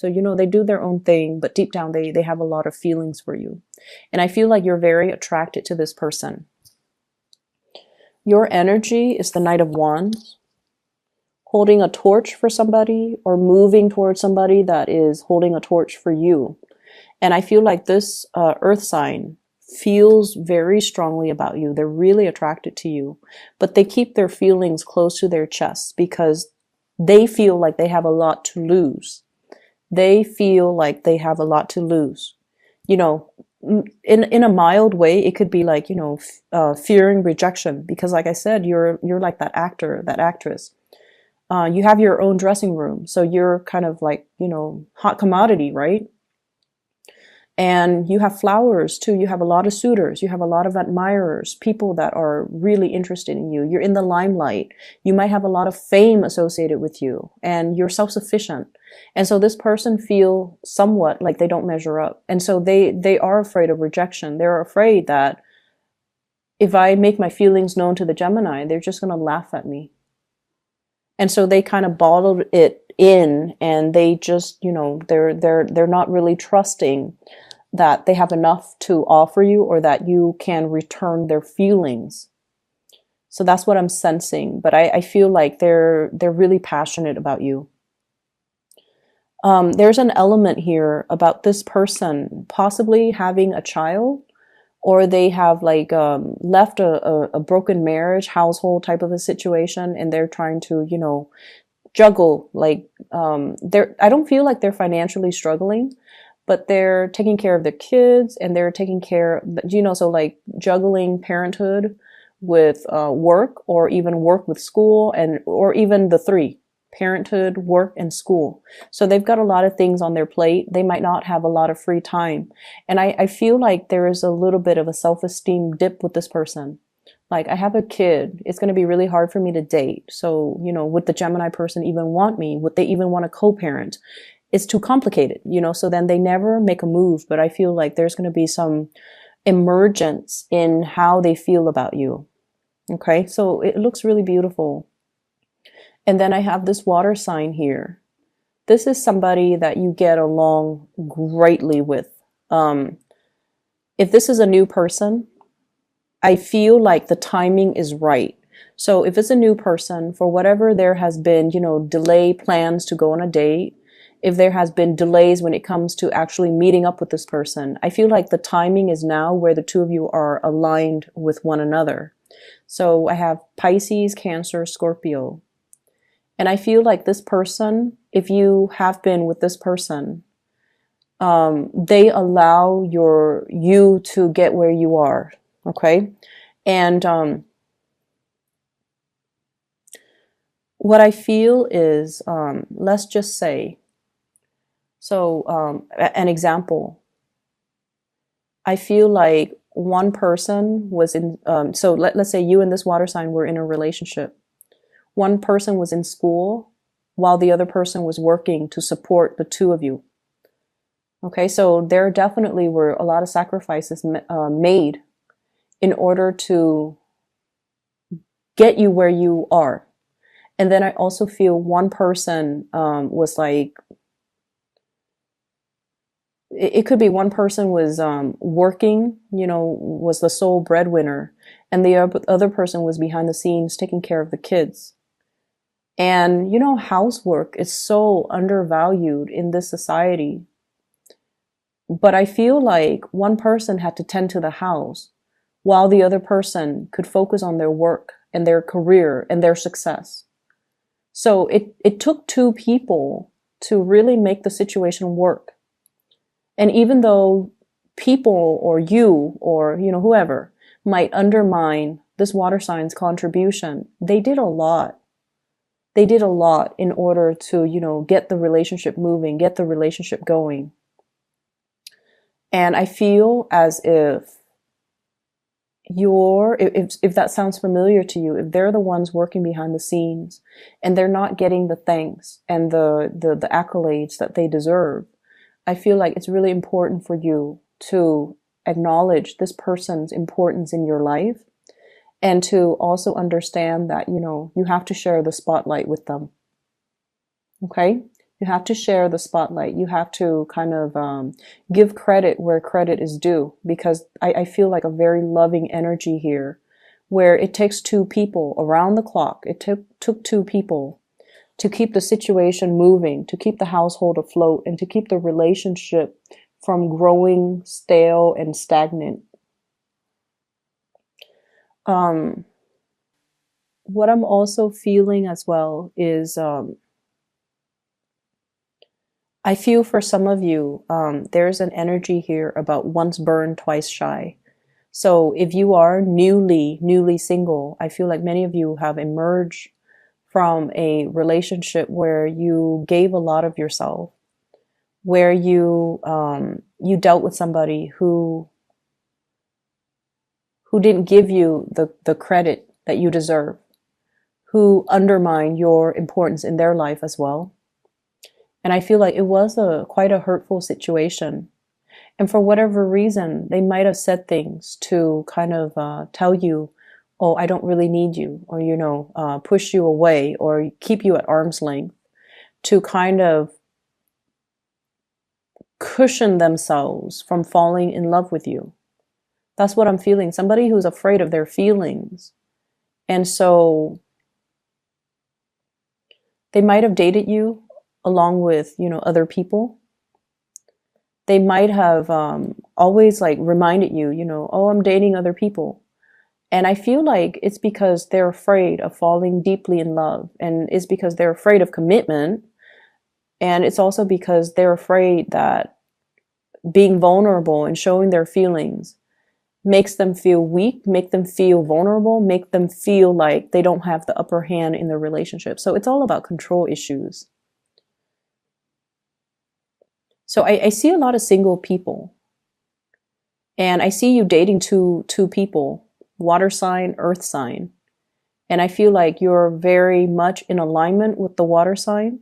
So, they do their own thing, but deep down, they have a lot of feelings for you. And I feel like you're very attracted to this person. Your energy is the Knight of Wands, holding a torch for somebody or moving towards somebody that is holding a torch for you. And I feel like this earth sign feels very strongly about you. They're really attracted to you, but they keep their feelings close to their chests because they feel like they have a lot to lose. They feel like they have a lot to lose. In a mild way, it could be like, fearing rejection, because like I said, you're like that actor, that actress. You have your own dressing room, so you're kind of like, hot commodity, right? And you have flowers too. You have a lot of suitors. You have a lot of admirers, people that are really interested in you. You're in the limelight. You might have a lot of fame associated with you, and you're self-sufficient. And so this person feel somewhat like they don't measure up. And so they are afraid of rejection. They're afraid that if I make my feelings known to the Gemini, they're just going to laugh at me. And so they kind of bottled it in, and they just, they're not really trusting that they have enough to offer you or that you can return their feelings. So that's what I'm sensing. But I feel like they're really passionate about you. There's an element here about this person possibly having a child, or they have like left a broken marriage, household type of a situation, and they're trying to, juggle. Like I don't feel like they're financially struggling, but they're taking care of their kids, and they're taking care, so like juggling parenthood with work, or even work with school, or even the three: parenthood, work, and school. So they've got a lot of things on their plate. They might not have a lot of free time. And I feel like there is a little bit of a self-esteem dip with this person. Like, I have a kid. It's going to be really hard for me to date. So, would the Gemini person even want me? Would they even want to co-parent? It's too complicated, so then they never make a move. But I feel like there's going to be some emergence in how they feel about you. Okay, so it looks really beautiful. And then I have this water sign here. This is somebody that you get along greatly with. If this is a new person, I feel like the timing is right. So if it's a new person, for whatever there has been, delay plans to go on a date, if there has been delays when it comes to actually meeting up with this person, I feel like the timing is now where the two of you are aligned with one another. So I have Pisces, Cancer, Scorpio. And I feel like this person, if you have been with this person, they allow you to get where you are. Okay. And what I feel is, let's just say, an example. I feel like one person was in, let's say you and this water sign were in a relationship. One person was in school while the other person was working to support the two of you. Okay, so there definitely were a lot of sacrifices made in order to get you where you are. And then I also feel one person was like, it could be one person was working, was the sole breadwinner, and the other person was behind the scenes taking care of the kids. And, housework is so undervalued in this society. But I feel like one person had to tend to the house while the other person could focus on their work and their career and their success. So it took two people to really make the situation work. And even though people or you or, whoever might undermine this water sign's contribution, they did a lot. They did a lot in order to, get the relationship moving, get the relationship going. And I feel as if if that sounds familiar to you, if they're the ones working behind the scenes and they're not getting the thanks and the accolades that they deserve, I feel like it's really important for you to acknowledge this person's importance in your life, and to also understand that, you have to share the spotlight with them. Okay? You have to share the spotlight. You have to kind of give credit where credit is due, because I feel like a very loving energy here where it takes two people around the clock. It took two people to keep the situation moving, to keep the household afloat, and to keep the relationship from growing stale and stagnant. What I'm also feeling as well is I feel for some of you, there's an energy here about once burned, twice shy. So if you are newly single, I feel like many of you have emerged from a relationship where you gave a lot of yourself, where you dealt with somebody who didn't give you the credit that you deserve, who undermined your importance in their life as well. And I feel like it was quite a hurtful situation. And for whatever reason, they might have said things to kind of tell you, oh, I don't really need you, or, push you away or keep you at arm's length, to kind of cushion themselves from falling in love with you. That's what I'm feeling. Somebody who's afraid of their feelings. And so they might have dated you along with, other people. They might have always like reminded you, oh, I'm dating other people. And I feel like it's because they're afraid of falling deeply in love. And it's because they're afraid of commitment. And it's also because they're afraid that being vulnerable and showing their feelings makes them feel weak, make them feel vulnerable, make them feel like they don't have the upper hand in the relationship. So it's all about control issues. So I see a lot of single people, and I see you dating two people, water sign, earth sign. And I feel like you're very much in alignment with the water sign,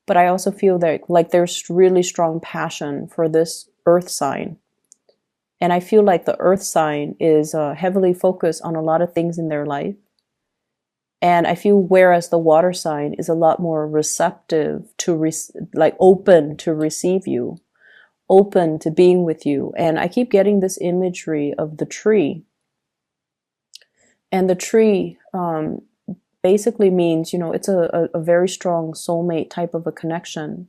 but I also feel that like there's really strong passion for this earth sign. And I feel like the earth sign is heavily focused on a lot of things in their life. And I feel whereas the water sign is a lot more receptive to open to receive you, open to being with you. And I keep getting this imagery of the tree. And the tree basically means, it's a very strong soulmate type of a connection.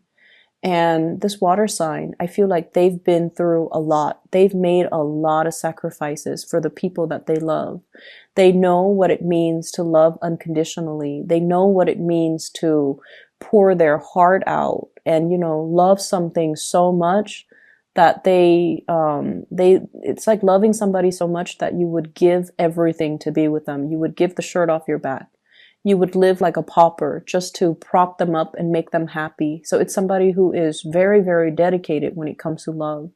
And this water sign, I feel like they've been through a lot. They've made a lot of sacrifices for the people that they love. They know what it means to love unconditionally. They know what it means to pour their heart out and, love something so much that it's like loving somebody so much that you would give everything to be with them. You would give the shirt off your back. You would live like a pauper just to prop them up and make them happy. So it's somebody who is very, very dedicated when it comes to love.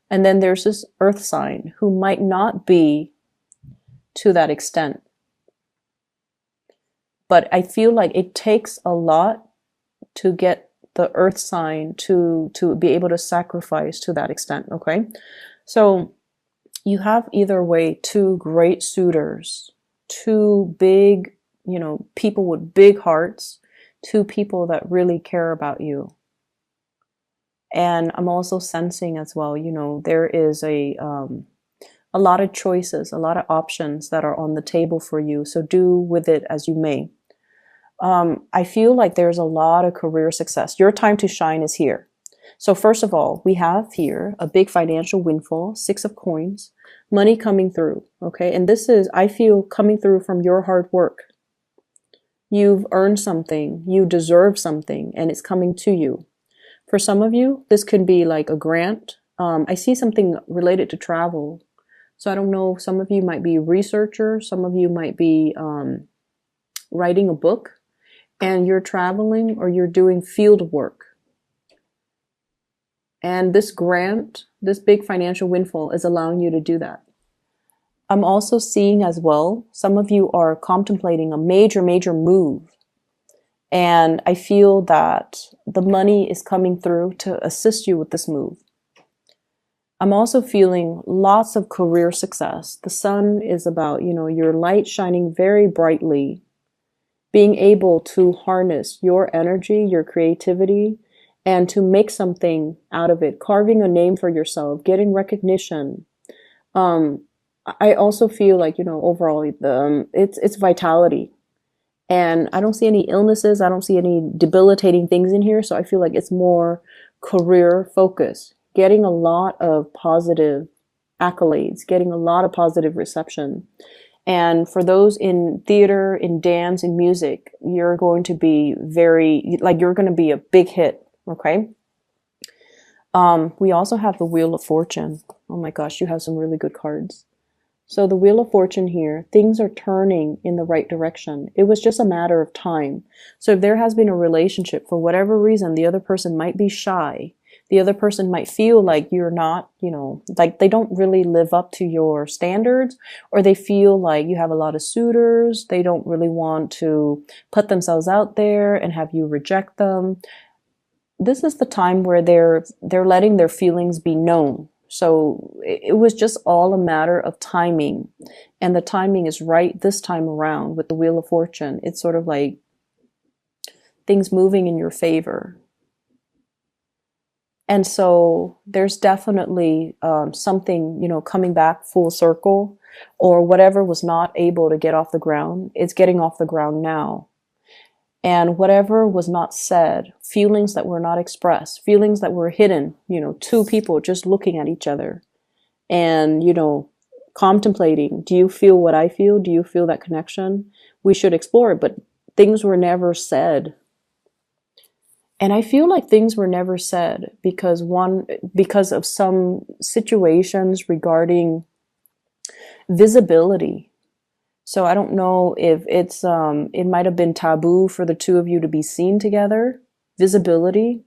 And then there's this earth sign who might not be to that extent. But I feel like it takes a lot to get the earth sign to be able to sacrifice to that extent. Okay. So you have either way two great suitors, two big, people with big hearts, two people that really care about you. And I'm also sensing as well, there is a lot of choices, a lot of options that are on the table for you. So do with it as you may. I feel like there's a lot of career success. Your time to shine is here. So first of all, we have here a big financial windfall, 6 of coins, money coming through. Okay. And this is, I feel, coming through from your hard work. You've earned something, you deserve something, and it's coming to you. For some of you, this could be like a grant. I see something related to travel. So I don't know, some of you might be researchers, some of you might be writing a book, and you're traveling or you're doing field work. And this grant, this big financial windfall is allowing you to do that. I'm also seeing as well, some of you are contemplating a major, major move. And I feel that the money is coming through to assist you with this move. I'm also feeling lots of career success. The sun is about, your light shining very brightly, being able to harness your energy, your creativity, and to make something out of it, carving a name for yourself, getting recognition. Um, I also feel like, overall, it's vitality. And I don't see any illnesses. I don't see any debilitating things in here. So I feel like it's more career focused, getting a lot of positive accolades, getting a lot of positive reception. And for those in theater, in dance, in music, you're going to be you're going to be a big hit. Okay. We also have the Wheel of Fortune. Oh my gosh, you have some really good cards. So the Wheel of Fortune here, things are turning in the right direction. It was just a matter of time. So if there has been a relationship, for whatever reason, the other person might be shy. The other person might feel like you're not, like they don't really live up to your standards, or they feel like you have a lot of suitors. They don't really want to put themselves out there and have you reject them. This is the time where they're letting their feelings be known. So it was just all a matter of timing. And the timing is right this time around with the Wheel of Fortune. It's sort of like things moving in your favor. And so there's definitely something, coming back full circle, or whatever was not able to get off the ground, it's getting off the ground now. And whatever was not said, feelings that were not expressed, feelings that were hidden, two people just looking at each other and, contemplating, do you feel what I feel? Do you feel that connection? We should explore it, but things were never said. And I feel like things were never said because of some situations regarding visibility. So I don't know if it might have been taboo for the two of you to be seen together. Visibility.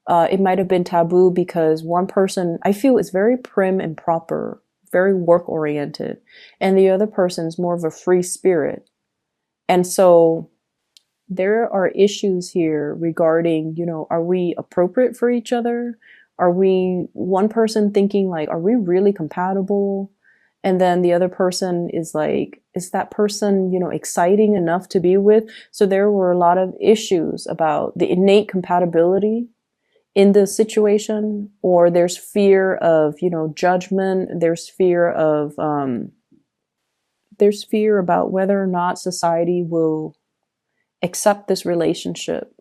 It might have been taboo because one person, I feel, is very prim and proper, very work oriented, and the other person's more of a free spirit. And so there are issues here regarding, are we appropriate for each other? Are we, one person thinking like, are we really compatible? And then the other person is like, is that person, exciting enough to be with? So there were a lot of issues about the innate compatibility in the situation, or there's fear of, judgment. There's fear about whether or not society will accept this relationship.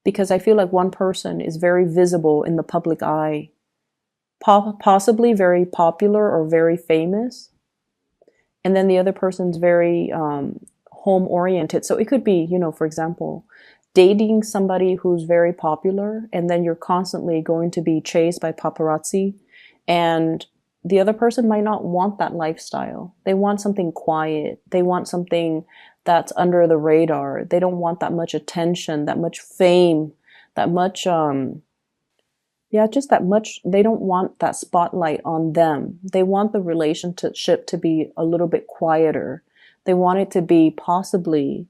Because I feel like one person is very visible in the public eye, possibly very popular or very famous. And then the other person's very home oriented. So it could be, for example, dating somebody who's very popular, and then you're constantly going to be chased by paparazzi, and the other person might not want that lifestyle. They want something quiet. They want something that's under the radar. They don't want that much attention, that much fame, that much, just that much. They don't want that spotlight on them. They want the relationship to be a little bit quieter. They want it to be possibly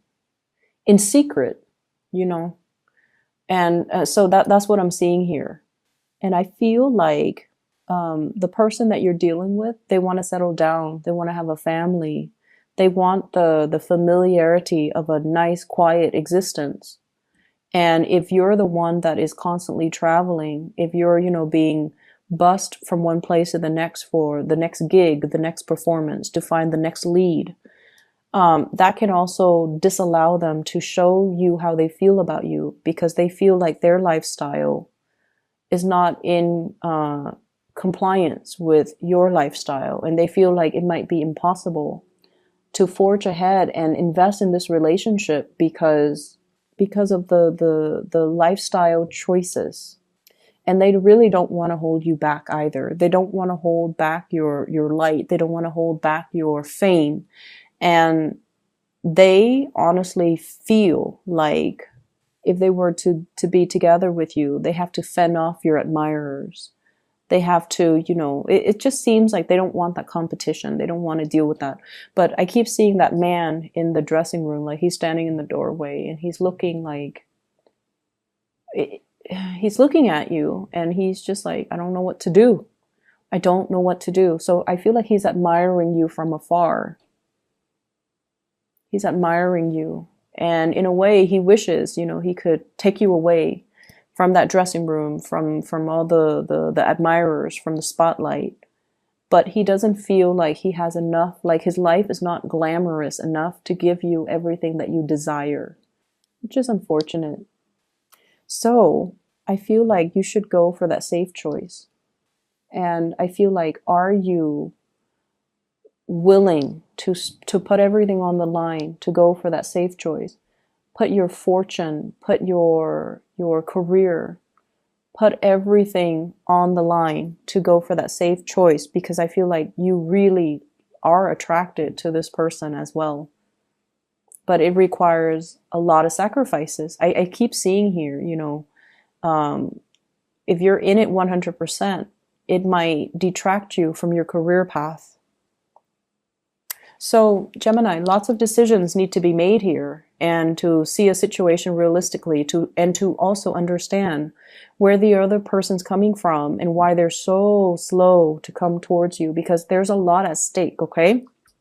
in secret, and so that's what I'm seeing here. And I feel like the person that you're dealing with, they want to settle down. They want to have a family. They want the familiarity of a nice, quiet existence. And if you're the one that is constantly traveling, if you're, being bussed from one place to the next for the next gig, the next performance, to find the next lead, that can also disallow them to show you how they feel about you, because they feel like their lifestyle is not in compliance with your lifestyle. And they feel like it might be impossible to forge ahead and invest in this relationship because of the lifestyle choices. And they really don't want to hold you back either. They don't want to hold back your light. They don't want to hold back your fame. And they honestly feel like if they were to be together with you, they have to fend off your admirers. They have to, it just seems like they don't want that competition. They don't want to deal with that. But I keep seeing that man in the dressing room, like he's standing in the doorway and he's looking like, he's looking at you and he's just like, I don't know what to do. I don't know what to do. So I feel like he's admiring you from afar. He's admiring you. And in a way, he wishes, he could take you away from that dressing room, from all the admirers, from the spotlight. But he doesn't feel like he has enough, like his life is not glamorous enough to give you everything that you desire, which is unfortunate. So I feel like you should go for that safe choice. And I feel like, are you willing to put everything on the line to go for that safe choice? Put your fortune, put your career, put everything on the line to go for that safe choice, because I feel like you really are attracted to this person as well. But it requires a lot of sacrifices. I keep seeing here, if you're in it 100%, it might detract you from your career path. So, Gemini, lots of decisions need to be made here, and to see a situation realistically, and to also understand where the other person's coming from and why they're so slow to come towards you, because there's a lot at stake, okay?